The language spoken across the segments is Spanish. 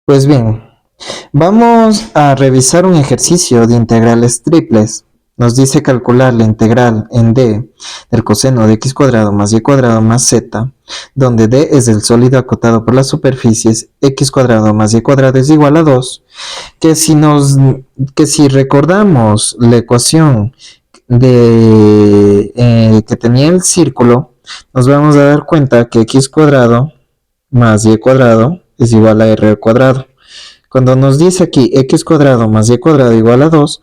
Pues bien, vamos a revisar un ejercicio de integrales triples. Nos dice calcular la integral en D del coseno de x cuadrado más y cuadrado más z, donde D es el sólido acotado por las superficies, x cuadrado más y cuadrado es igual a 2, que si recordamos la ecuación que tenía el círculo, nos vamos a dar cuenta que x cuadrado más y cuadrado es igual a r al cuadrado. Cuando nos dice aquí x cuadrado más y cuadrado igual a 2,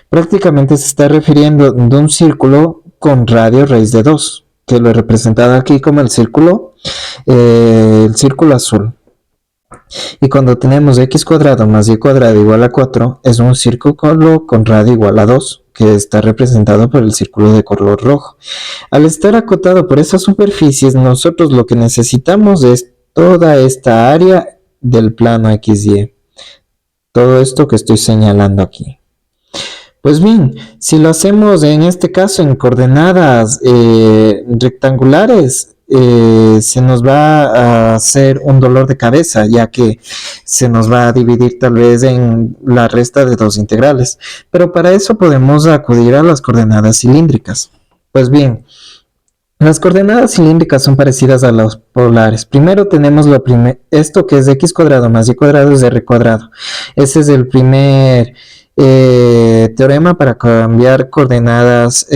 prácticamente se está refiriendo de un círculo con radio raíz de 2, que lo he representado aquí como el círculo azul. Y cuando tenemos x cuadrado más y cuadrado igual a 4, es un círculo con radio igual a 2, que está representado por el círculo de color rojo. Al estar acotado por esas superficies, nosotros lo que necesitamos es toda esta área del plano XY. Todo esto que estoy señalando aquí. Pues bien, si lo hacemos en este caso en coordenadas rectangulares, se nos va a hacer un dolor de cabeza, ya que se nos va a dividir tal vez en la resta de dos integrales. Pero para eso podemos acudir a las coordenadas cilíndricas. Pues bien, las coordenadas cilíndricas son parecidas a las polares. Primero tenemos esto que es x cuadrado más y cuadrado es r cuadrado. Ese es el primer teorema para cambiar coordenadas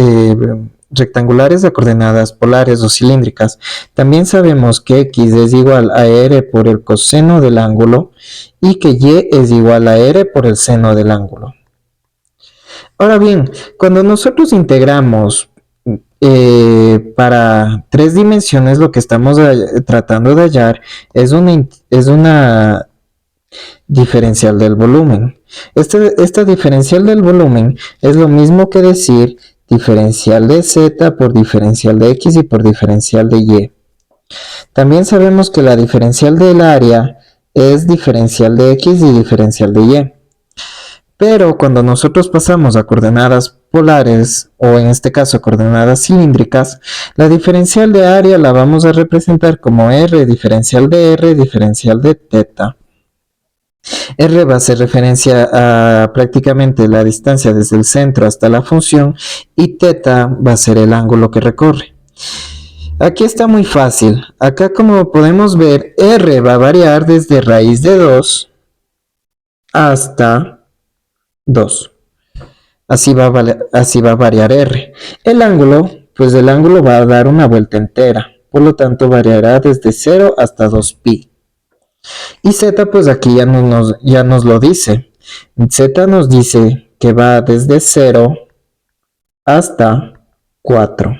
rectangulares a coordenadas polares o cilíndricas. También sabemos que x es igual a r por el coseno del ángulo y que y es igual a r por el seno del ángulo. Ahora bien, cuando nosotros integramos para tres dimensiones, lo que estamos tratando de hallar es una diferencial del volumen. Esta diferencial del volumen es lo mismo que decir diferencial de z por diferencial de x y por diferencial de y. También sabemos que la diferencial del área es diferencial de x y diferencial de y. Pero cuando nosotros pasamos a coordenadas polares, o en este caso coordenadas cilíndricas, la diferencial de área la vamos a representar como r diferencial de r diferencial de θ. R va a hacer referencia a prácticamente la distancia desde el centro hasta la función y θ va a ser el ángulo que recorre. Aquí está muy fácil. Acá, como podemos ver, R va a variar desde raíz de 2 hasta 2. Así va a variar R. El ángulo va a dar una vuelta entera. Por lo tanto, variará desde 0 hasta 2pi. Y z, pues aquí ya nos lo dice. Z nos dice que va desde 0 hasta 4.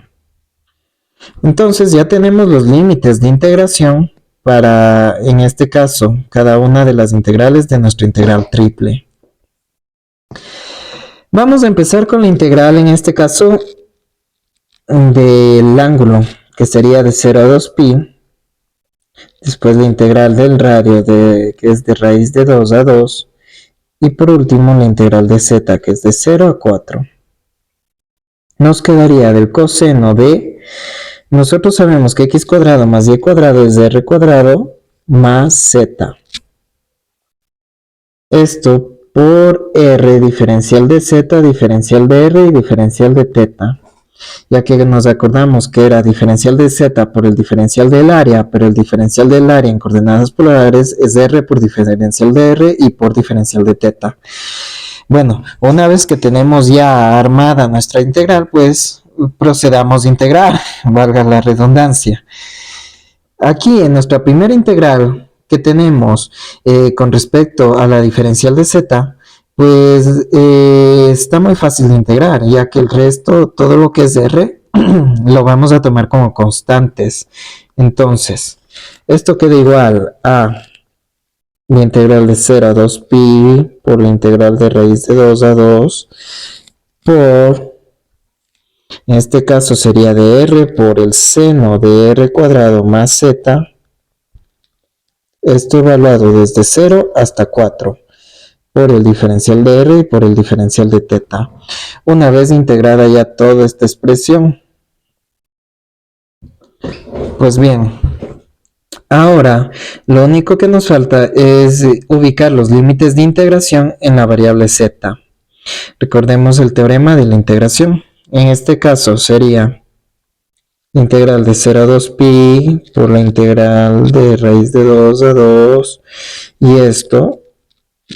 Entonces ya tenemos los límites de integración para, en este caso, cada una de las integrales de nuestra integral triple. Vamos a empezar con la integral, en este caso, del ángulo, que sería de 0 a 2pi. Después la integral del radio, que es de raíz de 2 a 2. Y por último la integral de z, que es de 0 a 4. Nos quedaría del coseno de... Nosotros sabemos que x cuadrado más y cuadrado es r cuadrado más z. Esto por r diferencial de z, diferencial de r y diferencial de θ. Ya que nos acordamos que era diferencial de z por el diferencial del área, pero el diferencial del área en coordenadas polares es r por diferencial de r y por diferencial de θ. Bueno, una vez que tenemos ya armada nuestra integral, pues procedamos a integrar, valga la redundancia. Aquí en nuestra primera integral que tenemos con respecto a la diferencial de z, pues está muy fácil de integrar, ya que el resto, todo lo que es r, lo vamos a tomar como constantes. Entonces, esto queda igual a la integral de 0 a 2pi por la integral de raíz de 2 a 2 por, en este caso sería de r por el seno de r cuadrado más z, esto evaluado desde 0 hasta 4, por el diferencial de r y por el diferencial de θ. Una vez integrada ya toda esta expresión, pues bien, Ahora, lo único que nos falta es ubicar los límites de integración en la variable z. Recordemos el teorema de la integración. En este caso sería la integral de 0 a 2pi por la integral de raíz de 2 a 2. Y esto,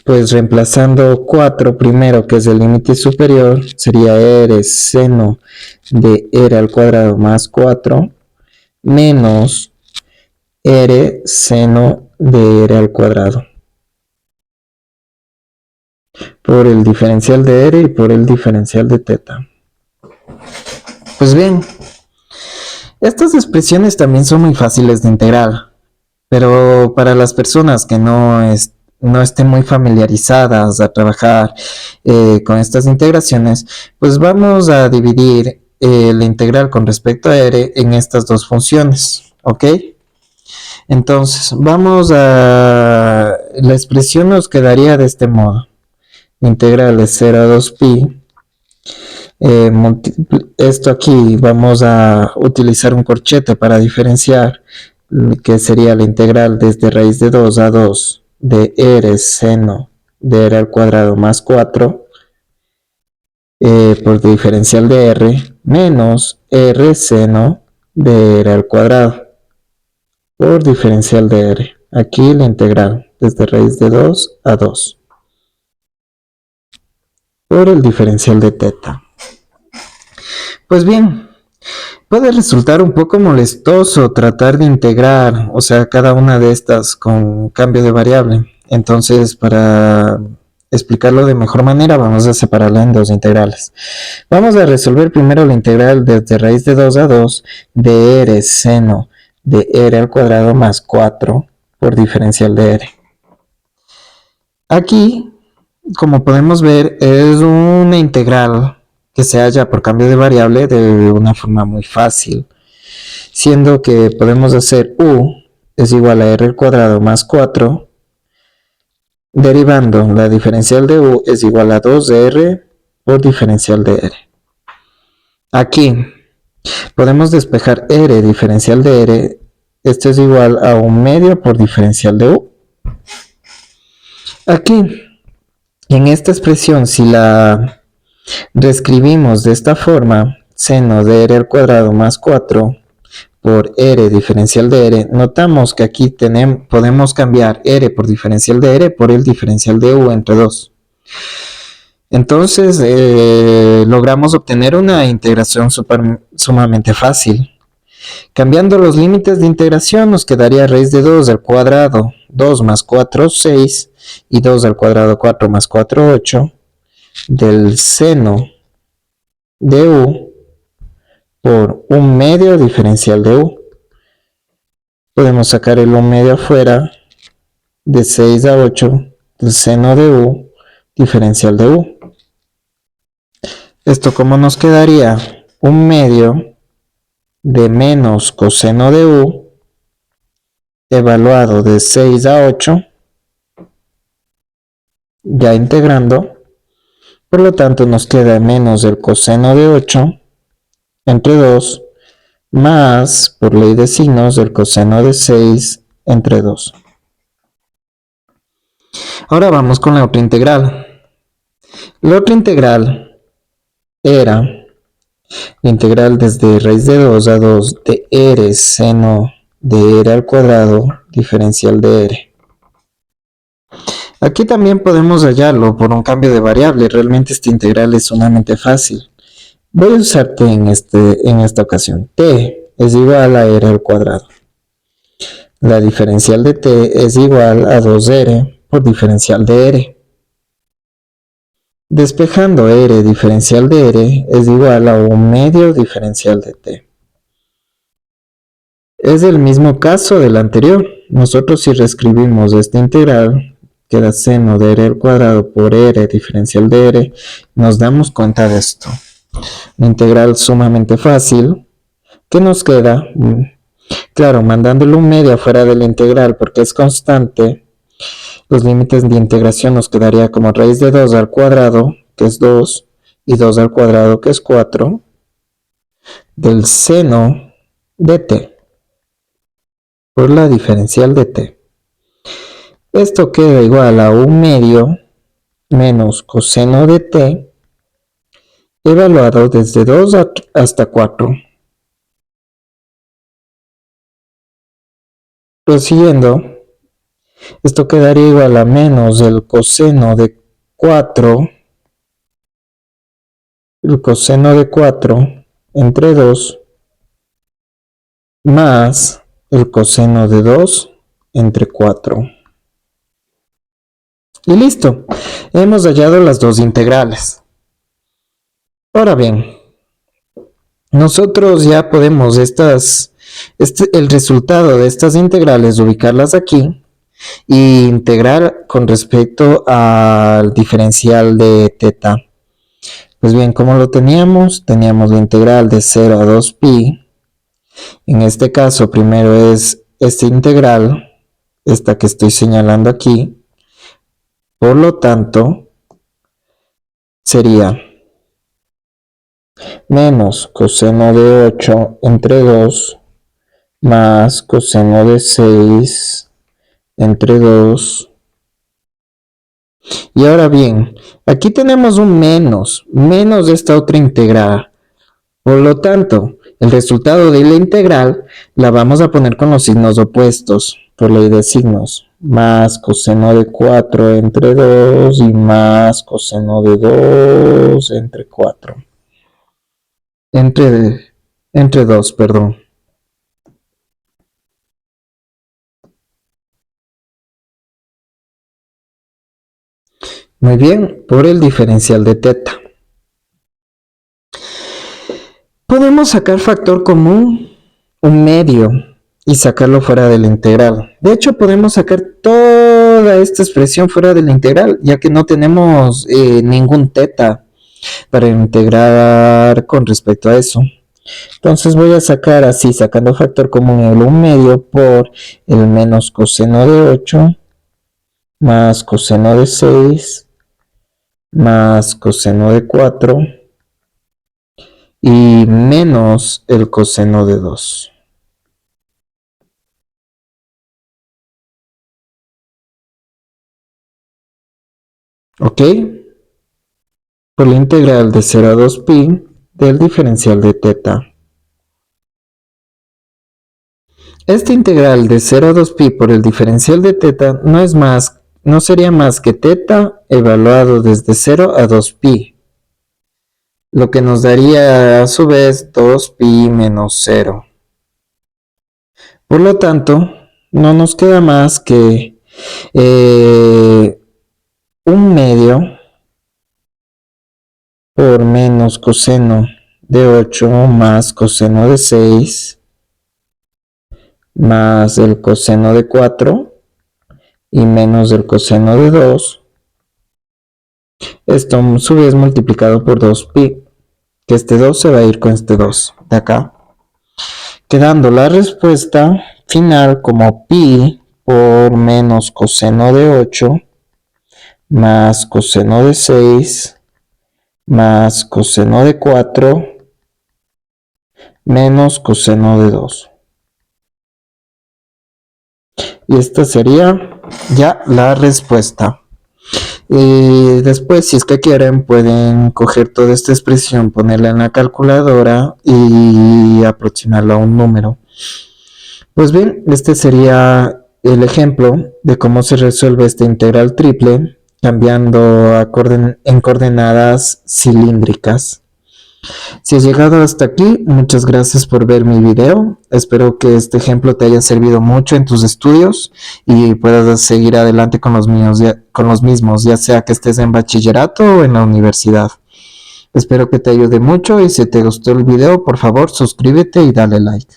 pues reemplazando 4 primero, que es el límite superior, sería r seno de r al cuadrado más 4 menos r seno de r al cuadrado por el diferencial de r y por el diferencial de teta. Pues bien, estas expresiones también son muy fáciles de integrar, pero para las personas que no estén muy familiarizadas a trabajar con estas integraciones, pues vamos a dividir la integral con respecto a r en estas dos funciones, ¿ok? Entonces, la expresión nos quedaría de este modo. Integral de 0 a 2pi. Esto aquí vamos a utilizar un corchete para diferenciar, que sería la integral desde raíz de 2 a 2 de r seno de r al cuadrado más 4 por diferencial de r menos r seno de r al cuadrado por diferencial de r. Aquí la integral desde raíz de 2 a 2 por el diferencial de teta. Pues bien, puede resultar un poco molestoso tratar de integrar, o sea, cada una de estas con cambio de variable. Entonces, para explicarlo de mejor manera, vamos a separarla en dos integrales. Vamos a resolver primero la integral desde raíz de 2 a 2 de r seno de r al cuadrado más 4 por diferencial de r. Aquí, como podemos ver, es una integral que se halla por cambio de variable de una forma muy fácil, siendo que podemos hacer u es igual a r al cuadrado más 4, derivando la diferencial de u es igual a 2 de r por diferencial de r. Aquí podemos despejar r diferencial de r, esto es igual a 1 medio por diferencial de u. Aquí, en esta expresión, si la reescribimos de esta forma, seno de r al cuadrado más 4 por r diferencial de r, notamos que aquí podemos cambiar r por diferencial de r por el diferencial de u entre 2. Entonces, logramos obtener una integración sumamente fácil. Cambiando los límites de integración, nos quedaría raíz de 2 al cuadrado, 2 más 4, 6, y 2 al cuadrado, 4 más 4, 8, del seno de u por 1 medio diferencial de u. Podemos sacar el 1 medio afuera, de 6 a 8, del seno de u diferencial de u. Esto como nos quedaría 1 medio de menos coseno de u evaluado de 6 a 8, ya integrando, por lo tanto nos queda menos el coseno de 8 entre 2 más, por ley de signos, el coseno de 6 entre 2. Ahora vamos con la otra integral. La otra integral era la integral desde raíz de 2 a 2 de r seno de r al cuadrado diferencial de r. Aquí también podemos hallarlo por un cambio de variable. Realmente esta integral es sumamente fácil. Voy a usar t en esta ocasión. T es igual a r al cuadrado. La diferencial de t es igual a 2r por diferencial de r. Despejando r diferencial de r es igual a 1 medio diferencial de t. Es el mismo caso del anterior. Nosotros si reescribimos esta integral, queda seno de r al cuadrado por r diferencial de r, nos damos cuenta de esto. Una integral sumamente fácil, que nos queda, claro, mandándole 1 medio afuera de la integral porque es constante, los límites de integración nos quedaría como raíz de 2 al cuadrado, que es 2, y 2 al cuadrado, que es 4, del seno de t. por la diferencial de t. Esto queda igual a 1/2 menos coseno de t evaluado desde 2 hasta 4. Prosiguiendo, esto quedaría igual a menos el coseno de 4 entre 2 más el coseno de 2 entre 4. Y listo, hemos hallado las dos integrales. Ahora bien, nosotros ya podemos el resultado de estas integrales ubicarlas aquí e integrar con respecto al diferencial de teta. Pues bien, ¿cómo lo teníamos? Teníamos la integral de 0 a 2pi. En este caso, primero es esta integral, esta que estoy señalando aquí. Por lo tanto, sería menos coseno de 8 entre 2 más coseno de 6 entre 2. Y ahora bien, aquí tenemos un menos de esta otra integral. Por lo tanto, el resultado de la integral la vamos a poner con los signos opuestos, por ley de signos. Más coseno de 4 entre 2 y más coseno de 2 entre 4. Entre 2, perdón. Muy bien, por el diferencial de teta. Podemos sacar factor común, 1/2, y sacarlo fuera de la integral. De hecho, podemos sacar toda esta expresión fuera de la integral, ya que no tenemos ningún teta para integrar con respecto a eso. Entonces voy a sacar así, sacando factor común el 1/2 por el menos coseno de 8 más coseno de 6 más coseno de 4 y menos el coseno de 2. ¿Ok? Por la integral de 0 a 2pi del diferencial de teta. Esta integral de 0 a 2pi por el diferencial de teta no sería más que teta evaluado desde 0 a 2pi, lo que nos daría a su vez 2pi menos 0. Por lo tanto, no nos queda más que 1/2 por menos coseno de 8 más coseno de 6 más el coseno de 4 y menos el coseno de 2. Esto a su vez multiplicado por 2pi, que este 2 se va a ir con este 2 de acá, quedando la respuesta final como pi por menos coseno de 8 más coseno de 6 más coseno de 4 menos coseno de 2. Y esta sería ya la respuesta. Y después, si es que quieren, pueden coger toda esta expresión, ponerla en la calculadora y aproximarla a un número. Pues bien, este sería el ejemplo de cómo se resuelve esta integral triple cambiando en coordenadas cilíndricas. Si has llegado hasta aquí, muchas gracias por ver mi video. Espero que este ejemplo te haya servido mucho en tus estudios y puedas seguir adelante con los mismos, ya sea que estés en bachillerato o en la universidad. Espero que te ayude mucho y si te gustó el video, por favor, suscríbete y dale like.